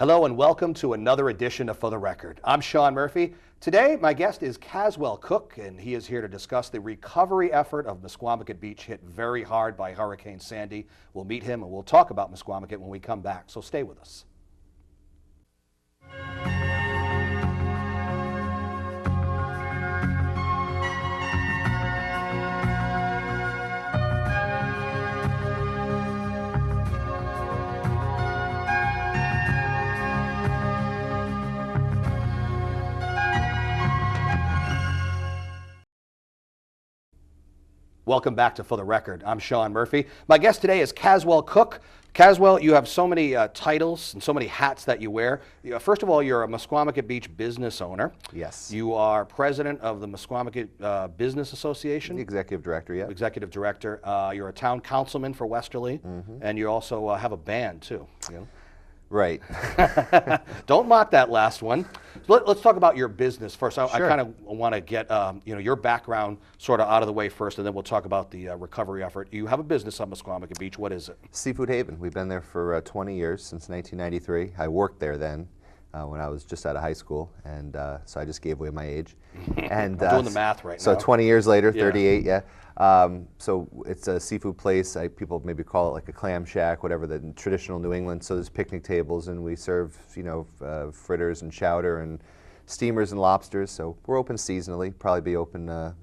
Hello and welcome to another edition of For the Record. I'm Sean Murphy. Today, my guest is Caswell Cook, and he is here to discuss the recovery effort of Misquamicut Beach, hit very hard by Hurricane Sandy. We'll meet him and we'll talk about Misquamicut when we come back, so stay with us. Welcome back to For the Record. I'm Sean Murphy. My guest today is Caswell Cook. Caswell, you have so many titles and so many hats that you wear. First of all, you're a Misquamicut Beach business owner. Yes. You are president of the Misquamicut Business Association. Executive director, yeah. Executive director. You're a town councilman for Westerly, and you also have a band too. You know? Right. Don't mock that last one. Let's talk about your business first. I Sure. kind of want to get your background sort of out of the way first, and then we'll talk about the recovery effort. You have a business on Misquamicut Beach. What is it? Seafood Haven. We've been there for 20 years, since 1993. I worked there then when I was just out of high school, and so I just gave away my age. And I'm doing the math right now. So 20 years later, Yeah. 38, yeah. So it's a seafood place. People maybe call it like a clam shack, whatever, the traditional New England. So there's picnic tables, and we serve, fritters and chowder and steamers and lobsters. So we're open seasonally. Probably be open,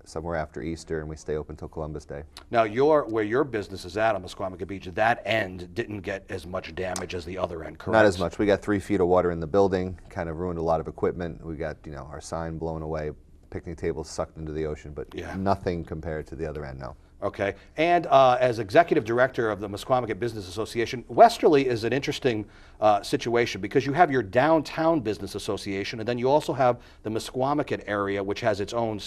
somewhere after Easter, and we stay open till Columbus Day. Now, where your business is at on Misquamicut Beach, that end didn't get as much damage as the other end, correct? Not as much. We got 3 feet of water in the building, kind of ruined a lot of equipment. We got, our sign blown away, picnic tables sucked into the ocean, but nothing compared to the other end, no. Okay, and as executive director of the Misquamicut Business Association, Westerly is an interesting situation because you have your downtown business association, and then you also have the Misquamicut area, which has its own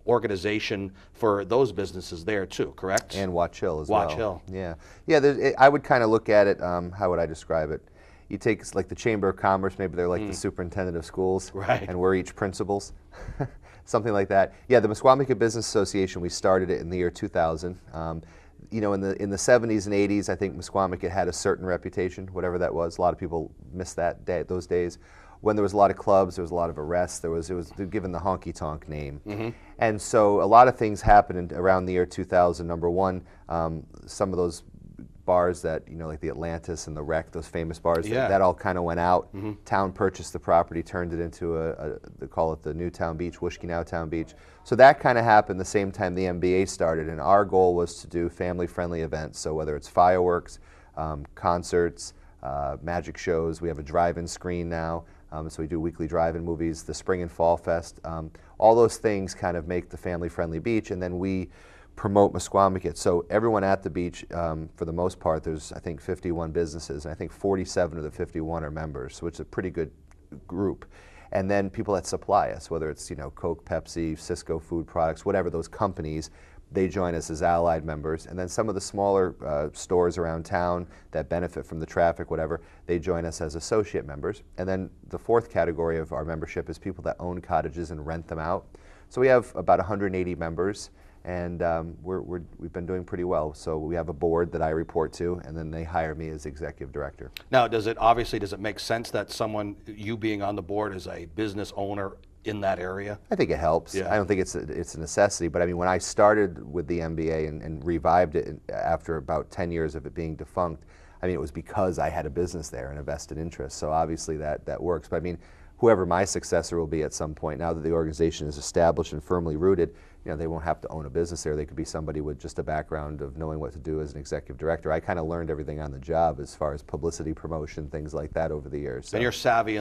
organization for those businesses there too, correct? And Watch Hill as well. Watch Hill. Yeah. Yeah, I would kind of look at it, how would I describe it? You take like the Chamber of Commerce, maybe they're like the superintendent of schools, right? And we're each principals. Something like that. Yeah, the Misquamicut Business Association, we started it in the year 2000. In the 70s and 80s, I think Misquamicut had a certain reputation, whatever that was. A lot of people miss those days. When there was a lot of clubs, there was a lot of arrests. It was given the honky tonk name, and so a lot of things happened around the year 2000. Number one, some of those bars that, like the Atlantis and the Wreck, those famous bars, that all kind of went out. Town purchased the property, turned it into they call it the Newtown Beach, Wishkenow Town Beach. So that kind of happened the same time the NBA started, and our goal was to do family-friendly events. So whether it's fireworks, concerts, magic shows, we have a drive-in screen now. So we do weekly drive-in movies, the Spring and Fall Fest. All those things kind of make the family-friendly beach, and then we promote Misquamicut. So everyone at the beach, for the most part, there's I think 51 businesses, and I think 47 of the 51 are members, so it's a pretty good group. And then people that supply us, whether it's Coke, Pepsi, Cisco Food Products, whatever those companies, they join us as allied members. And then some of the smaller stores around town that benefit from the traffic, whatever, they join us as associate members. And then the fourth category of our membership is people that own cottages and rent them out. So we have about 180 members. And we've been doing pretty well. So we have a board that I report to, and then they hire me as executive director. Now, does it make sense that you being on the board is a business owner in that area? I think it helps. Yeah. I don't think it's a necessity, but I mean, when I started with the MBA and revived it after about 10 years of it being defunct, I mean, it was because I had a business there and a vested interest. So obviously that works. But I mean, whoever my successor will be at some point, now that the organization is established and firmly rooted, they won't have to own a business there. They could be somebody with just a background of knowing what to do as an executive director. I kind of learned everything on the job as far as publicity, promotion, things like that over the years. So. And you're savvy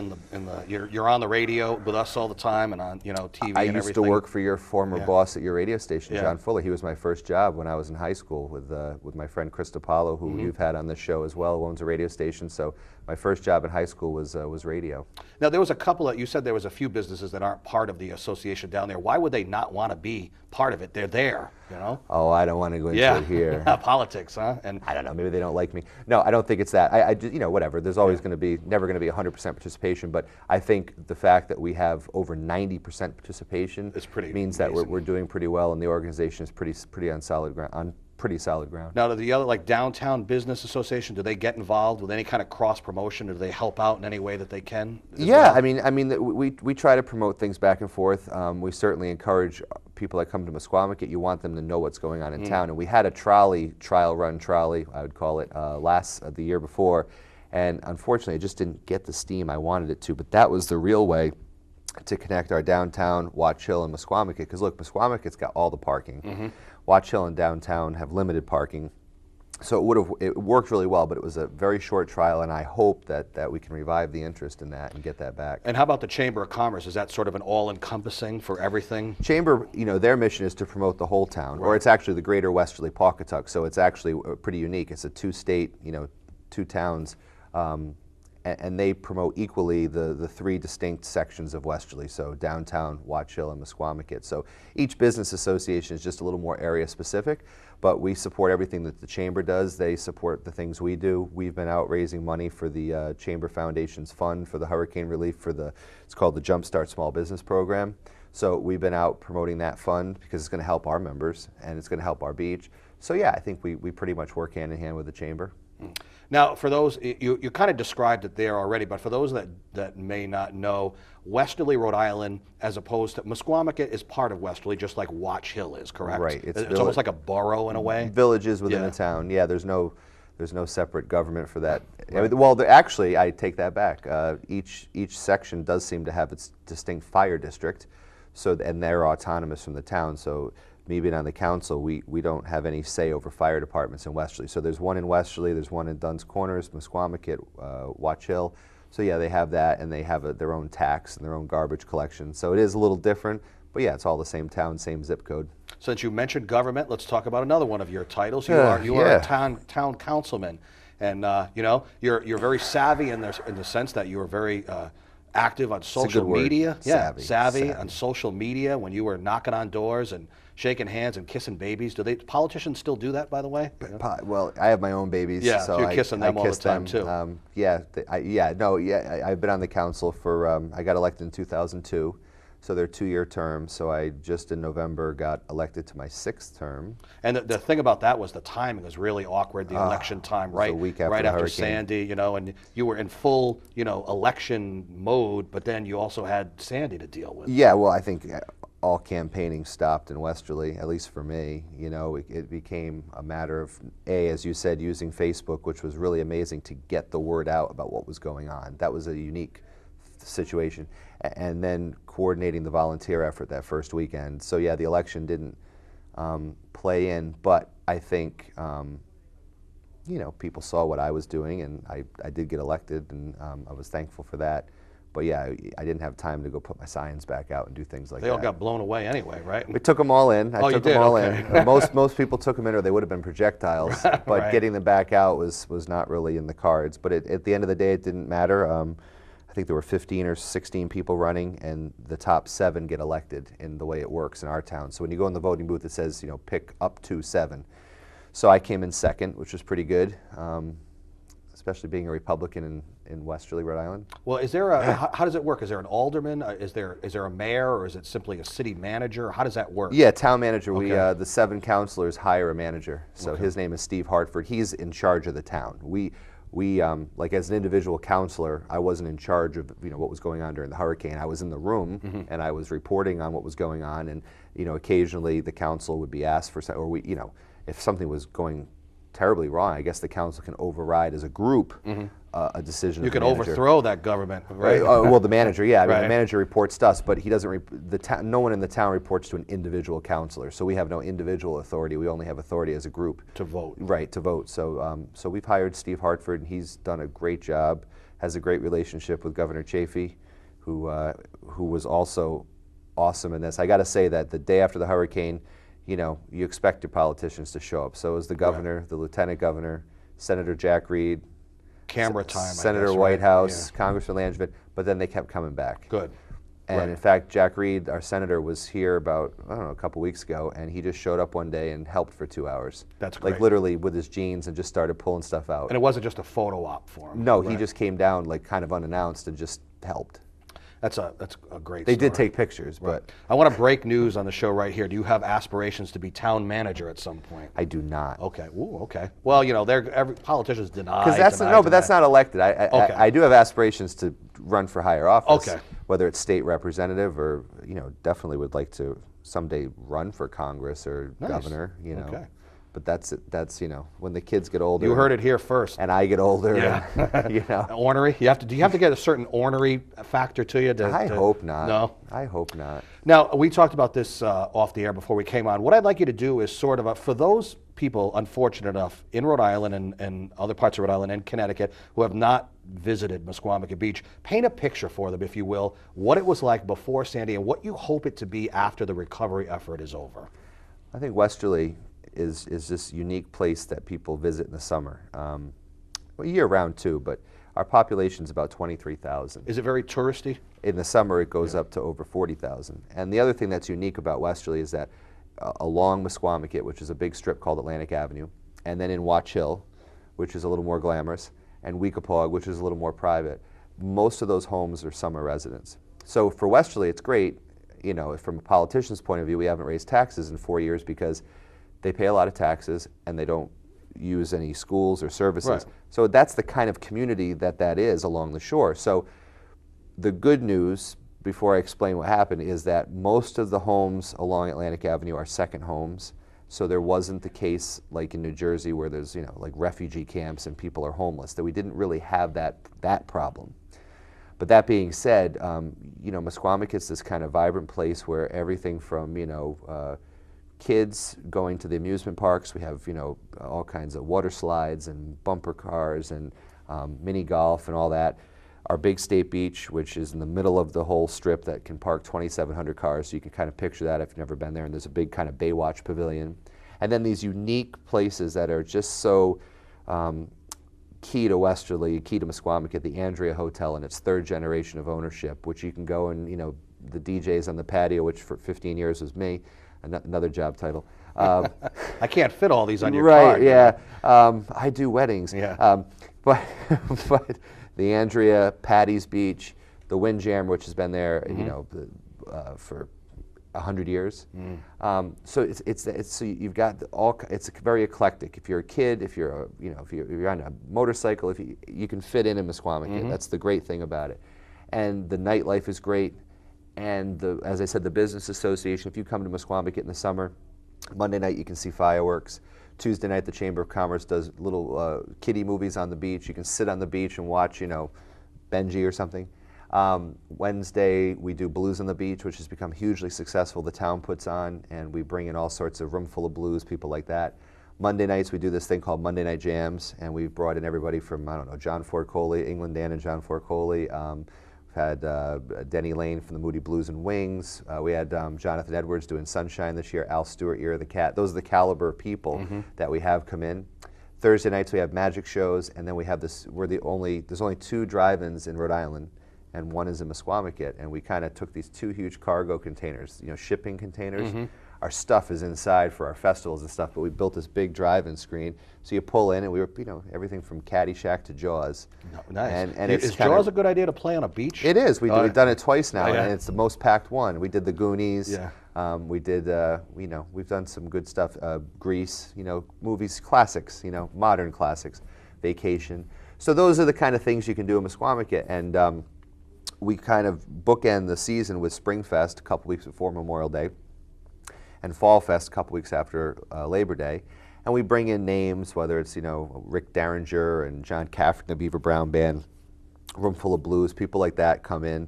you're on the radio with us all the time and on TV and everything. I used to work for your former boss at your radio station, John Fuller. He was my first job when I was in high school with my friend Chris DiPaolo, who you've had on this show as well, who owns a radio station. So my first job in high school was radio. Now there was a couple you said there was a few businesses that aren't part of the association down there. Why would they not want to be part of it? They're there, Oh, I don't want to go into it here. Politics, huh? And I don't know. Maybe they don't like me. No, I don't think it's that. I just, whatever. There's always never going to be 100% participation. But I think the fact that we have over 90% participation means that we're doing pretty well, and the organization is pretty on solid ground. pretty solid ground. Now, do the other, like Downtown Business Association, do they get involved with any kind of cross promotion? Do they help out in any way that they can? Yeah, well? I mean, we try to promote things back and forth. We certainly encourage people that come to Misquamicut. You want them to know what's going on in town. And we had a trial run trolley, I would call it, the year before, and unfortunately, it just didn't get the steam I wanted it to. But that was the real way to connect our downtown, Watch Hill, and Misquamicut. Because look, Misquamicut's got all the parking. Watch Hill and downtown have limited parking. So it worked really well, but it was a very short trial, and I hope that we can revive the interest in that and get that back. And how about the Chamber of Commerce? Is that sort of an all-encompassing for everything? Chamber, their mission is to promote the whole town, or it's actually the Greater Westerly Pawcatuck. So it's actually pretty unique. It's a two-state, two towns. And they promote equally the three distinct sections of Westerly, so downtown, Watch Hill, and Misquamicut. So each business association is just a little more area specific, but we support everything that the Chamber does. They support the things we do. We've been out raising money for the Chamber Foundation's fund for the hurricane relief it's called the Jumpstart Small Business Program. So we've been out promoting that fund because it's going to help our members and it's going to help our beach. So yeah, I think we pretty much work hand in hand with the Chamber. Now, for those, you kind of described it there already, but for those that may not know, Westerly, Rhode Island, as opposed to Misquamicut, is part of Westerly, just like Watch Hill is, correct? Right. It's almost like a borough in a way? Villages within the town. Yeah, there's no separate government for that. Right. Well, actually, I take that back. Each section does seem to have its distinct fire district, and they're autonomous from the town. So me being on the council, we don't have any say over fire departments in Westerly. So there's one in Westerly, there's one in Dunn's Corners, Misquamicut, Watch Hill. So yeah, they have that, and they have their own tax and their own garbage collection. So it is a little different, but yeah, it's all the same town, same zip code. Since you mentioned government, let's talk about another one of your titles. You are a town councilman, and you're very savvy in the sense that you are very active on social media. Yeah, savvy on social media. When you were knocking on doors and shaking hands and kissing babies, do politicians still do that, by the way? Well, I have my own babies, so you're kissing them all the time too. I've been on the council for. I got elected in 2002, so they're 2-year terms. So I just in November got elected to my 6th term. And the thing about that was the timing was really awkward. The election time, right? A week after right the after hurricane. Sandy, and you were in full, election mode, but then you also had Sandy to deal with. Yeah, well, I think all campaigning stopped in Westerly, at least for me. It became a matter of, as you said, using Facebook, which was really amazing to get the word out about what was going on. That was a unique situation. And then coordinating the volunteer effort that first weekend. So yeah, the election didn't play in, but I think, people saw what I was doing, and I did get elected, and I was thankful for that. But yeah, I didn't have time to go put my signs back out and do things like that. They all got blown away anyway, right? We took them all in. I took them all in. Most people took them in, or they would have been projectiles. But right. Getting them back out was not really in the cards. But at the end of the day, it didn't matter. I think there were 15 or 16 people running, and the top 7 get elected in the way it works in our town. So when you go in the voting booth, it says, pick up to 7. So I came in second, which was pretty good, especially being a Republican in Westerly, Rhode Island. Well, is there how does it work? Is there an alderman? Is there a mayor, or is it simply a city manager? How does that work? Yeah, town manager. Okay. The 7 councilors hire a manager. So his name is Steve Hartford. He's in charge of the town. We like as an individual councilor, I wasn't in charge of what was going on during the hurricane. I was in the room and I was reporting on what was going on, and occasionally the council would be asked for, or if something was going terribly wrong, I guess the council can override as a group a decision. You can overthrow that government, right? Well, the manager, yeah. I mean, right. The manager reports to us, but he doesn't. No one in the town reports to an individual councilor, so we have no individual authority. We only have authority as a group to vote. Right, to vote. So, so we've hired Steve Hartford, and he's done a great job. Has a great relationship with Governor Chafee, who was also awesome in this. I got to say that the day after the hurricane, you expect your politicians to show up. So was the governor, the lieutenant governor, Senator Jack Reed, camera time, Senator I guess, Whitehouse, right? Congressman Langevin, but then they kept coming back. Good. And right. In fact, Jack Reed, our senator, was here about, a couple weeks ago, and he just showed up one day and helped for 2 hours. That's great. Like literally with his jeans, and just started pulling stuff out. And it wasn't just a photo op for him. No, right. He just came down like kind of unannounced and just helped. That's a great They story. did take pictures, but I want to break news on the show right here. Do you have aspirations to be town manager at some point? I do not. Okay. Ooh, okay. Well, you know, every politicians deny. Because that's deny, no, but deny. that's not elected. Okay. I do have aspirations to run for higher office. Okay. Whether it's state representative or, you know, definitely would like to someday run for Congress or Nice. governor. You know. Okay. But that's you know, when the kids get older. You heard it here first. And I get older. Yeah. And, you know. Ornery. Do you have to get a certain ornery factor to you? I hope not. No. I hope not. Now, we talked about this off the air before we came on. What I'd like you to do is sort of, for those people unfortunate enough in Rhode Island and other parts of Rhode Island and Connecticut who have not visited Misquamicut Beach, paint a picture for them, if you will, what it was like before Sandy and what you hope it to be after the recovery effort is over. I think Westerly is this unique place that people visit in the summer. Well, year-round too, but our population is about 23,000. Is it very touristy? In the summer, it goes up to over 40,000. And the other thing that's unique about Westerly is that along Misquamicut, which is a big strip called Atlantic Avenue, and then in Watch Hill, which is a little more glamorous, and Weekapaug, which is a little more private, most of those homes are summer residents. So for Westerly, it's great. You know, from a politician's point of view, we haven't raised taxes in 4 years because they pay a lot of taxes and they don't use any schools or services. Right. So that's the kind of community that is along the shore. So the good news, before I explain what happened, is that most of the homes along Atlantic Avenue are second homes. So there wasn't the case like in New Jersey where there's, you know, like refugee camps and people are homeless, that we didn't really have that problem. But that being said, you know, Misquamicut's this kind of vibrant place where everything from, you know, kids going to the amusement parks. We have, you know, all kinds of water slides and bumper cars and mini golf and all that. Our big state beach, which is in the middle of the whole strip that can park 2,700 cars, so you can kind of picture that if you've never been there. And there's a big kind of Baywatch pavilion. And then these unique places that are just so key to Westerly, key to Misquamicut, the Andrea Hotel and its third generation of ownership, which you can go and, you know, the DJs on the patio, which for 15 years was me. Another job title. I can't fit all these on your right, card. yeah. I do weddings. Yeah. But the Andrea, Patty's Beach, the Windjammer, which has been there, you know, for 100 years. So it's so you've got it's very eclectic. If you're a kid, if you're if you're on a motorcycle, if you can fit in Misquamicut. That's the great thing about it. And the nightlife is great. And as I said, the business association, if you come to Misquamicut in the summer, Monday night you can see fireworks. Tuesday night the Chamber of Commerce does little kiddie movies on the beach. You can sit on the beach and watch, you know, Benji or something. Wednesday we do Blues on the Beach, which has become hugely successful. The town puts on, and we bring in all sorts of Room Full of Blues, people like that. Monday nights we do this thing called Monday Night Jams, and we've brought in everybody from, I don't know, John Ford Coley, England Dan and John Ford Coley. We've had Denny Lane from the Moody Blues and Wings. We had Jonathan Edwards doing Sunshine this year, Al Stewart, Ear of the Cat. Those are the caliber of people that we have come in. Thursday nights we have magic shows, and then we have this, there's only 2 drive-ins in Rhode Island, and one is in Misquamicut, and we kind of took these 2 huge cargo containers, you know, shipping containers. Our stuff is inside for our festivals and stuff, but we built this big drive-in screen. So you pull in, and we were, you know, everything from Caddyshack to Jaws. Nice. And is Jaws a good idea to play on a beach? It is. We've done it twice now, yeah. and it's the most packed one. We did the Goonies. Yeah. We did, you know, we've done some good stuff. Grease, you know, movies, classics, you know, modern classics. Vacation. So those are the kind of things you can do in Misquamicut, and we kind of bookend the season with Spring Fest a couple weeks before Memorial Day, and Fall Fest a couple weeks after Labor Day. And we bring in names, whether it's, you know, Rick Derringer and John Cafferty, the Beaver Brown Band, Room Full of Blues, people like that come in.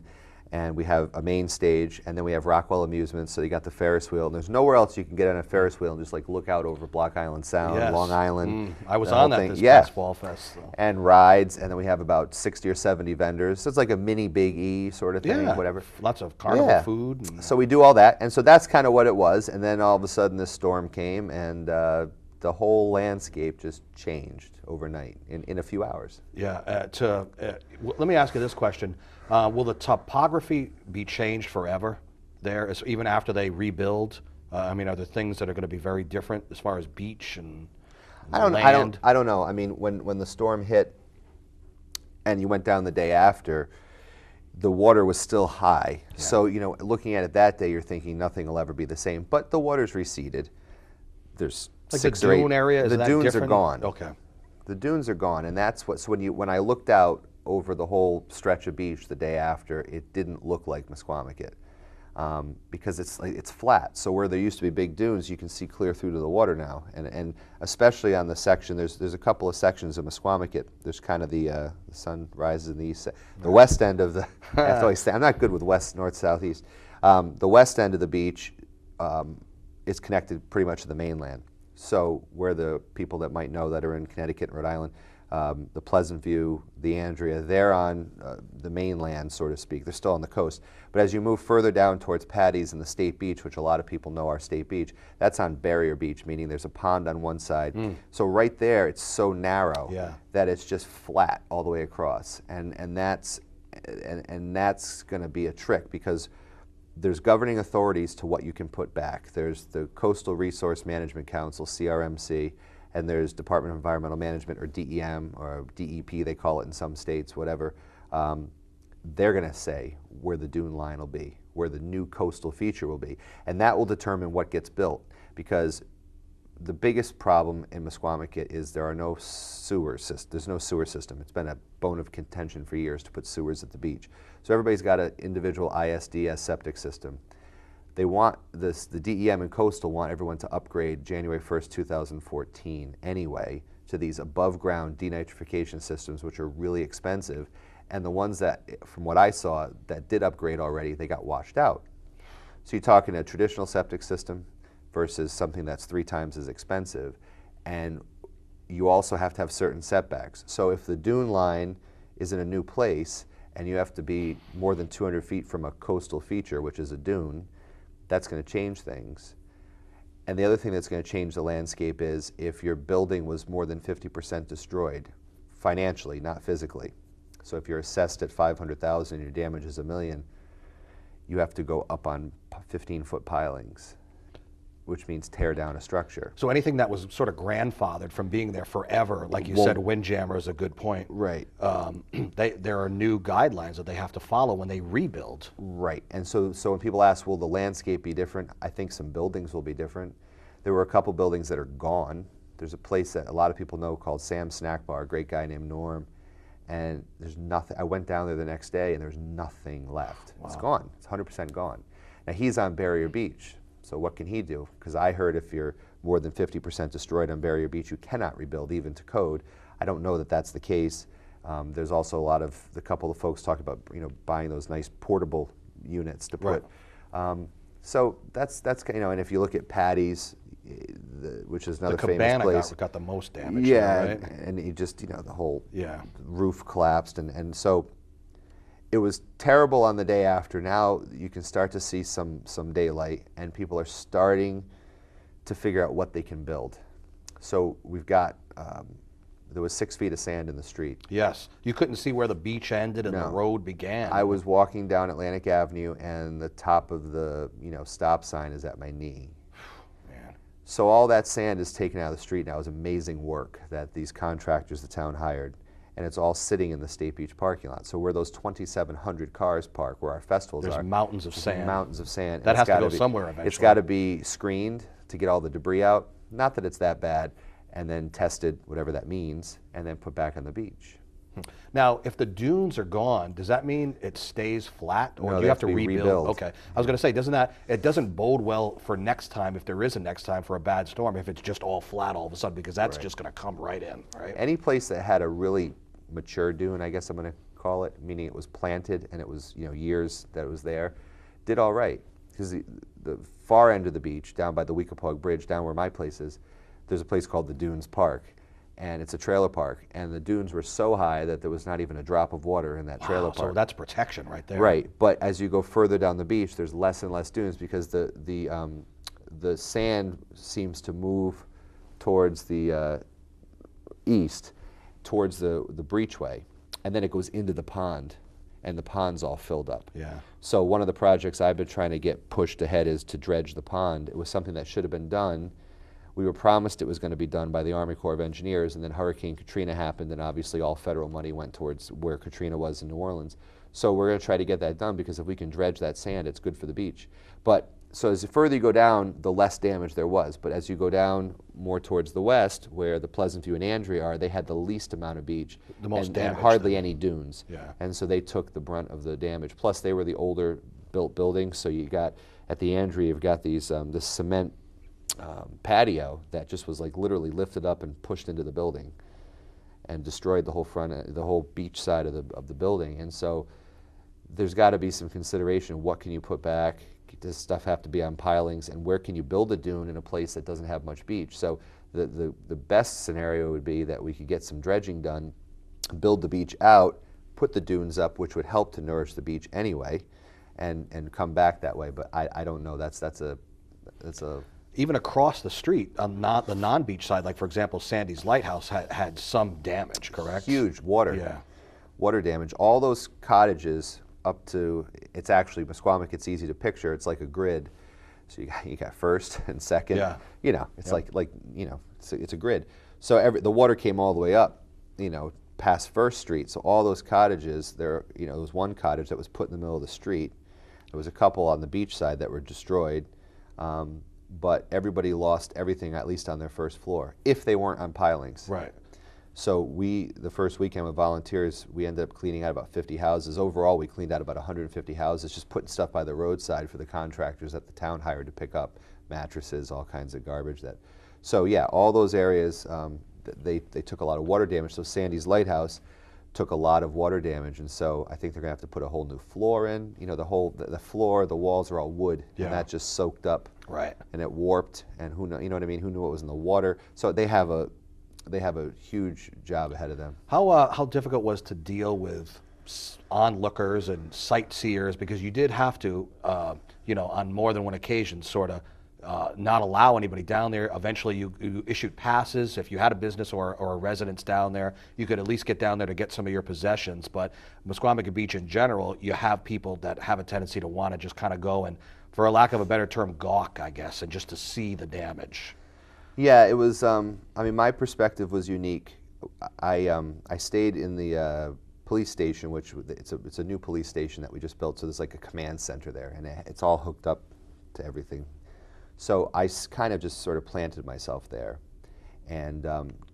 And we have a main stage, and then we have Rockwell Amusements, so you got the Ferris wheel. And there's nowhere else you can get on a Ferris wheel and just like look out over Block Island Sound, Yes. Long Island. I was the on whole that thing. this Yeah. past Fall Fest. So. And rides, and then we have about 60 or 70 vendors. So it's like a mini Big E sort of thing, Yeah, whatever. lots of carnival food. And, So we do all that, and so that's kind of what it was. And then all of a sudden this storm came, and the whole landscape just changed overnight in a few hours. yeah. Let me ask you this question. Will the topography be changed forever there, even after they rebuild? I mean, are there things that are going to be very different as far as beach and land? I don't know. I mean, when the storm hit and you went down the day after, the water was still high. Yeah. So, you know, looking at it that day, you're thinking nothing will ever be the same. But the water's receded. There's like 6 the or 8. dune area. Is the that dunes different? are gone. Okay. The dunes are gone, and that's what. So when I looked out over the whole stretch of beach the day after, it didn't look like Misquamicut. Because it's flat. So where there used to be big dunes, you can see clear through to the water now. And especially on the section, there's a couple of sections of Misquamicut. There's kind of the sun rises in the east, the west end of the. I have to always say, I'm not good with west, north, south, east. The west end of the beach is connected pretty much to the mainland. So where the people that might know that are in Connecticut and Rhode Island, the Pleasant View, the Andrea, they're on the mainland, so to speak. They're still on the coast. But as you move further down towards Patty's and the State Beach, which a lot of people know our State Beach, that's on Barrier Beach, meaning there's a pond on one side. So right there, it's so narrow that it's just flat all the way across. And that's going to be a trick, because there's governing authorities to what you can put back. There's the Coastal Resource Management Council, CRMC, and there's Department of Environmental Management, or DEM, or DEP, they call it in some states, whatever. They're going to say where the dune line will be, where the new coastal feature will be, and that will determine what gets built, because the biggest problem in Misquamicut is there are no sewer system. There's no sewer system. It's been a bone of contention for years to put sewers at the beach. So everybody's got an individual ISDS septic system. They want this, the DEM and Coastal want everyone to upgrade January 1st, 2014 anyway, to these above ground denitrification systems, which are really expensive. And the ones that, from what I saw, that did upgrade already, they got washed out. So you're talking a traditional septic system versus something that's 3 times as expensive. And you also have to have certain setbacks. So if the dune line is in a new place and you have to be more than 200 feet from a coastal feature, which is a dune, that's going to change things. And the other thing that's going to change the landscape is if your building was more than 50% destroyed, financially, not physically. So if you're assessed at $500,000 and your damage is $1 million, you have to go up on 15-foot pilings, which means tear down a structure. So anything that was sort of grandfathered from being there forever, like you said, Windjammer is a good point. Right. There are new guidelines that they have to follow when they rebuild. Right. And so when people ask, will the landscape be different? I think some buildings will be different. There were a couple buildings that are gone. There's a place that a lot of people know called Sam's Snack Bar, a great guy named Norm. And there's nothing. I went down there the next day and there's nothing left. Wow. It's gone. It's 100% gone. Now he's on Barrier Beach. So what can he do? Because I heard if you're more than 50% destroyed on Barrier Beach, you cannot rebuild, even to code. I don't know that that's the case. There's also a lot of, the couple of folks talk about, you know, buying those nice portable units to put. Right. So that's and if you look at Patty's, which is another famous place. The Cabana got the most damage. Yeah, there, right? and you just, you know, the whole roof collapsed, and so it was terrible on the day after. Now you can start to see some daylight, and people are starting to figure out what they can build. So we've got, there was 6 feet of sand in the street. Yes, you couldn't see where the beach ended and the road began. I was walking down Atlantic Avenue, and the top of the stop sign is at my knee. Man. So all that sand is taken out of the street now. It was amazing work that these contractors the town hired. And it's all sitting in the State Beach parking lot. So where those 2,700 cars park, where our festivals are, there's mountains of sand. Mountains of sand. That has to go somewhere eventually. It's got to be screened to get all the debris out. Not that it's that bad. And then tested, whatever that means, and then put back on the beach. Now, if the dunes are gone, does that mean it stays flat, or do you have to rebuild? Okay, I was going to say, it doesn't bode well for next time, if there is a next time for a bad storm, if it's just all flat all of a sudden, because that's just going to come right in, right? Any place that had a really mature dune, I guess I'm going to call it, meaning it was planted and it was years that it was there, did all right. Because the far end of the beach, down by the Weekapaug Bridge, down where my place is, there's a place called the Dunes Park. And it's a trailer park, and the dunes were so high that there was not even a drop of water in that trailer park. So that's protection right there. Right, but as you go further down the beach, there's less and less dunes because the sand seems to move towards the east, towards the breachway, and then it goes into the pond, and the pond's all filled up. Yeah. So one of the projects I've been trying to get pushed ahead is to dredge the pond. It was something that should have been done We were promised it was going to be done by the Army Corps of Engineers, and then Hurricane Katrina happened, and obviously all federal money went towards where Katrina was in New Orleans. So we're going to try to get that done, because if we can dredge that sand, it's good for the beach. But so as the further you go down, the less damage there was. But as you go down more towards the west, where the Pleasant View and Andrea are, they had the least amount of beach, The most and damage hardly then. any dunes. Yeah. And so they took the brunt of the damage. Plus, they were the older built buildings, so you got, at the Andrea, you've got these, this cement patio that just was like literally lifted up and pushed into the building and destroyed the whole front, the whole beach side of the building. And so there's got to be some consideration. What can you put back? Does stuff have to be on pilings? And where can you build a dune in a place that doesn't have much beach? So the best scenario would be that we could get some dredging done, build the beach out, put the dunes up, which would help to nourish the beach anyway, and come back that way. But I don't know. That's a Even across the street, on the non-beach side, like for example, Sandy's Lighthouse had some damage, correct? huge water. Yeah. Water damage. All those cottages up to, it's actually, Misquamicut, it's easy to picture, it's like a grid. So you got first and second. Yeah. You know, it's like you know, it's a grid. So the water came all the way up, you know, past First Street. So all those cottages, there was one cottage that was put in the middle of the street. There was a couple on the beach side that were destroyed. But everybody lost everything, at least on their first floor, if they weren't on pilings. Right. So the first weekend with volunteers, we ended up cleaning out about 50 houses. Overall, we cleaned out about 150 houses, just putting stuff by the roadside for the contractors that the town hired to pick up, mattresses, all kinds of garbage. So yeah, all those areas, they took a lot of water damage. So Sandy's Lighthouse took a lot of water damage, and so I think they're gonna have to put a whole new floor in. You know, the floor, the walls are all wood, Yeah. and that just soaked up. Right. And it warped, and who know, you know what I mean? Who knew it was in the water? So they have a huge job ahead of them. How difficult was to deal with onlookers and sightseers, because you did have to, on more than one occasion, sort of not allow anybody down there. Eventually, you issued passes. If you had a business or a residence down there, you could at least get down there to get some of your possessions. But Misquamicut Beach in general, you have people that have a tendency to want to just kind of go and, for a lack of a better term, gawk, I guess, and just to see the damage. Yeah, it was. I mean, my perspective was unique. I stayed in the police station, which it's a new police station that we just built. So there's like a command center there, and it's all hooked up to everything. So I kind of just sort of planted myself there, and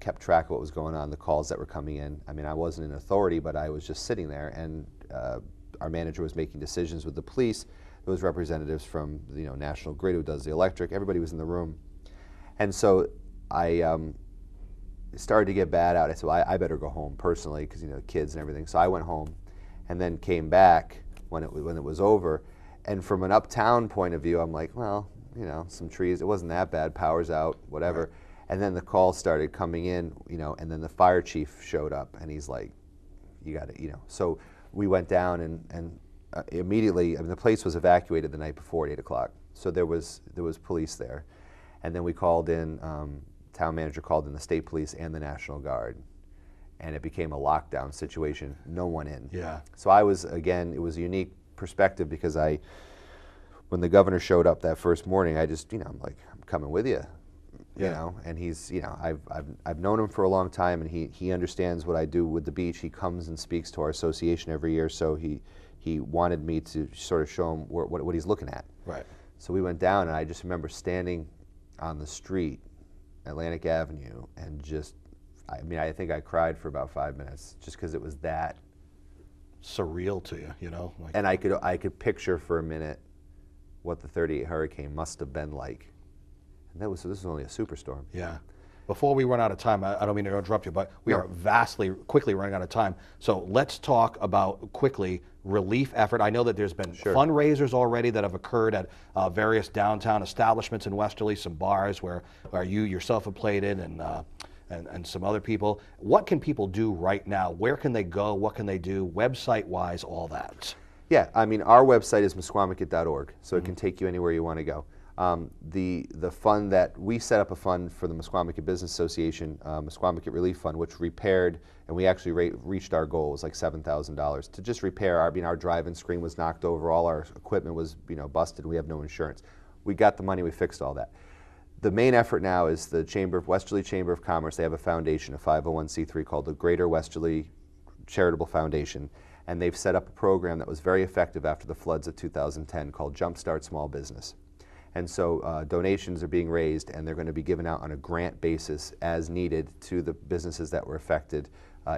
kept track of what was going on, the calls that were coming in. I mean, I wasn't in authority, but I was just sitting there, and our manager was making decisions with the police. There was representatives from National Grid, who does the electric. Everybody was in the room. And so I started to get bad out. I said, well, I better go home personally, because kids and everything. So I went home, and then came back when it was over. And from an uptown point of view, I'm like, well, some trees. It wasn't that bad. Power's out, whatever. Right. And then the calls started coming in, and then the fire chief showed up, and he's like, you got to, So we went down, and immediately, I mean, the place was evacuated the night before at 8 o'clock. So there was police there. And then we called in, town manager called in the state police and the National Guard, and it became a lockdown situation, no one in. Yeah. So I was, again, it was a unique perspective, because when the governor showed up that first morning, I just, I'm like, I'm coming with you, and he's, I've known him for a long time, and he understands what I do with the beach. He comes and speaks to our association every year, so he wanted me to sort of show him what he's looking at. Right. So we went down, and I just remember standing on the street, Atlantic Avenue, and just, I mean, I think I cried for about 5 minutes, just because it was that surreal to you, Like, and I could picture for a minute what the 38 hurricane must have been like, and this was only a superstorm. Yeah. Before we run out of time, I don't mean to interrupt you, but we are quickly running out of time. So let's talk about quickly relief effort. I know that there's been fundraisers already that have occurred at various downtown establishments in Westerly, some bars where you yourself have played in, and some other people. What can people do right now? Where can they go? What can they do? Website-wise, all that. Yeah, I mean, our website is misquamicut.org, so it can take you anywhere you want to go. The fund that we set up, a fund for the Misquamicut Business Association, Misquamicut Relief Fund, which repaired, and we actually reached our goal. It was like $7,000 to just repair. Our drive-in screen was knocked over, all our equipment was busted. We have no insurance. We got the money, we fixed all that. The main effort now is the Westerly Chamber of Commerce. They have a foundation, a 501c3 called the Greater Westerly Charitable Foundation, and they've set up a program that was very effective after the floods of 2010 called Jumpstart Small Business. And so donations are being raised, and they're going to be given out on a grant basis as needed to the businesses that were affected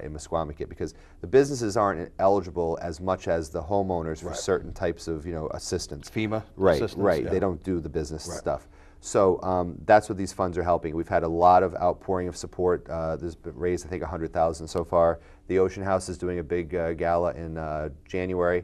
in Misquamicut, because the businesses aren't eligible as much as the homeowners for certain types of assistance. FEMA Right, assistance? right. Yeah. They don't do the business stuff. So that's what these funds are helping. We've had a lot of outpouring of support. There's been raised, I think, $100,000 so far. The Ocean House is doing a big gala in January.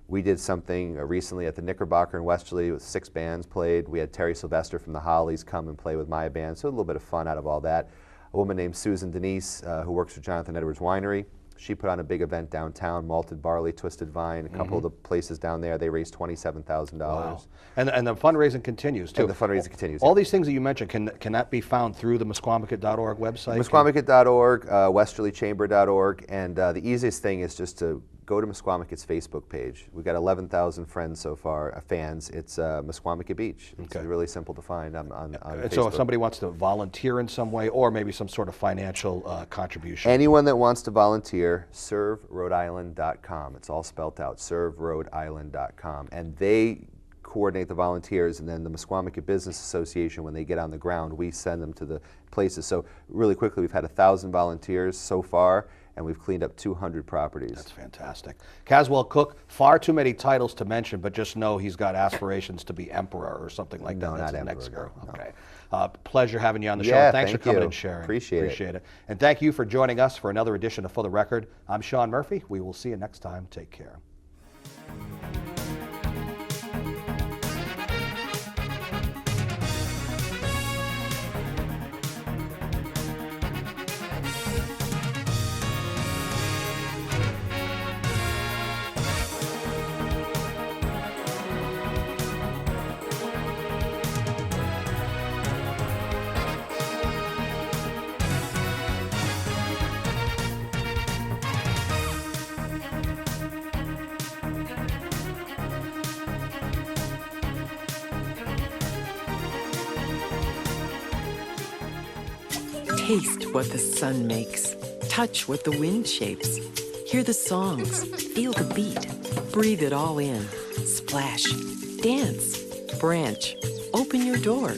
We did something recently at the Knickerbocker in Westerly with 6 bands played. We had Terry Sylvester from the Hollies come and play with my band, so a little bit of fun out of all that. A woman named Susan Denise, who works for Jonathan Edwards Winery, she put on a big event downtown, malted barley, twisted vine, a couple of the places down there. They raised $27,000. Wow. And the fundraising continues, too. And the fundraising continues. All these things that you mentioned, can that be found through the Misquamicut.org website? Misquamicut.org, westerlychamber.org, and the easiest thing is just to go to Misquamicut's Facebook page. We've got 11,000 friends so far, fans. It's Misquamicut Beach. It's really simple to find on Facebook. So if somebody wants to volunteer in some way, or maybe some sort of financial contribution. Anyone that wants to volunteer, serverhodeisland.com. It's all spelled out, serverhodeisland.com. And they coordinate the volunteers, and then the Misquamicut Business Association, when they get on the ground, we send them to the places. So really quickly, we've had 1,000 volunteers so far, and we've cleaned up 200 properties. That's fantastic. Caswell Cook, far too many titles to mention, but just know he's got aspirations to be emperor or something like that. No, That's not the next emperor, girl. no. Okay. Pleasure having you on the show. Yeah, Thanks for thank coming you. and sharing. Appreciate it. And thank you for joining us for another edition of For the Record. I'm Sean Murphy. We will see you next time. Take care. Taste what the sun makes. Touch what the wind shapes. Hear the songs. Feel the beat. Breathe it all in. Splash. Dance. Branch. Open your door.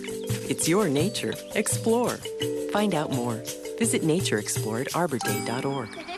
It's your nature. Explore. Find out more. Visit natureexplore at arborday.org.